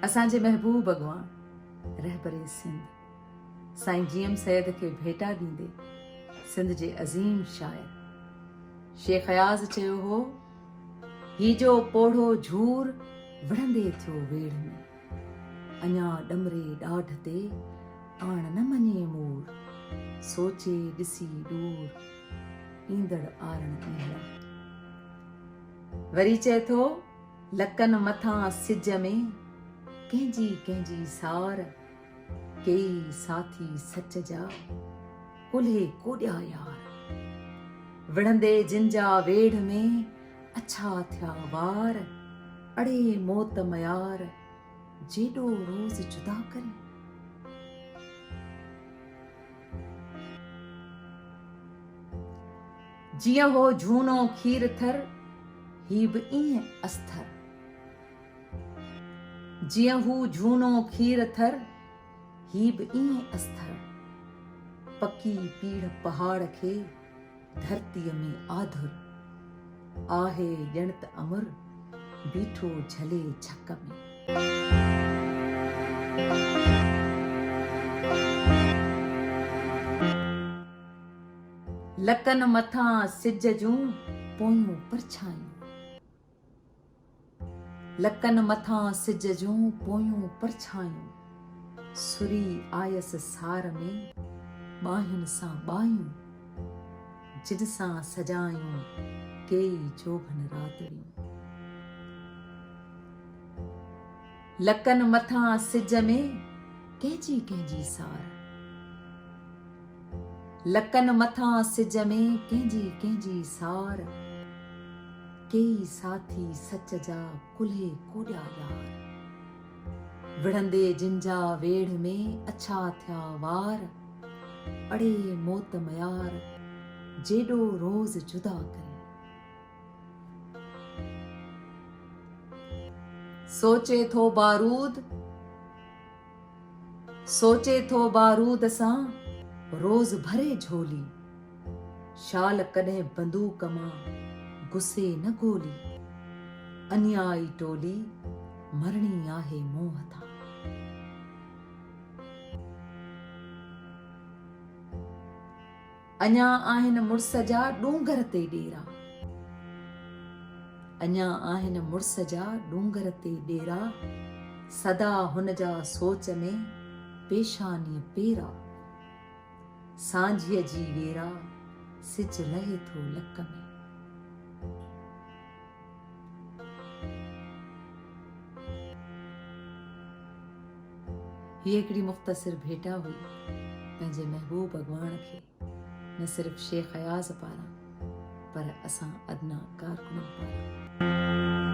असांजे महबूब अॻवान रहबरे सिंध साईं जीएम सैद खे भेटा ॾींदे सिंध जे अज़ीम शाइर शेख अयाज़ चयो हो, ही जो पोढ़ो झूर विढ़ंदे थियो वेड़ में, अञा डमरे ॾाढ ते आण न मञे मूर, सोचे ॾिसी दूर ईंदड़ आरण ईंदड़। वरी चए थो, लकन मथां सिज में कंहिंजी कंहिंजी सार, केई साथी सच जा कुल्हे कोॾिया यार, विढ़ंदे जिन जा वेढ़ में अछा थिया वार, अड़े मौत मयार जेॾो रोज़ जुदा करे। जीअं हो झूनो खीर थर, ही बि ईअं अस्थिर, जीअं हू झूनो खीर थर, ही बि ईअं अस्थिर, पकी पीढ़ पहाड़ खे धरतीअ में आधुर, आहे ॼणत अमर बीठो झले झक में। लकन मथां सिज जूं पोयूं परछायूं, लकन मथां सिज जूं पोयूं परछायूं, सुरी आयस सार में ॿाहियुनि सां ॿायूं, जिन सां सजायूं केई जोभन रातड़ियूं। लकन मथां सिज में कंहिंजी कंहिंजी सार, लकन मथां सिज में कंहिंजी कंहिंजी सार, केई साथी सच जा कुल्हे कोॾिया यार, विढ़ंदे जिन जा वेढ़ में अछा थिया वार, अड़े मौत मयार जेॾो रोज़ जुदा करे। सोचे थो बारूद, सोचे थो बारूद सां रोज़ भरे झोली, शाल कॾहिं बंदूक मां गुस्से न गोली, अन्यायी टोली मरणी आहे मोह तां। अञा आहिनि मुड़स जा ॾूंगर ते डेरा, अञा आहिनि मुड़स जा ॾूंगर ते डेरा, सदा हुन जा सोच में पेशानी पेरा, सांझीअ जी वेरा सिज लहे थो लक में। हीअ हिकिड़ी मुख़्तसिर भेटा हुई पंहिंजे महबूब अॻवान खे न सिर्फ़ शेख अयाज़ पारां पर असां अदना कारकुननि पारां।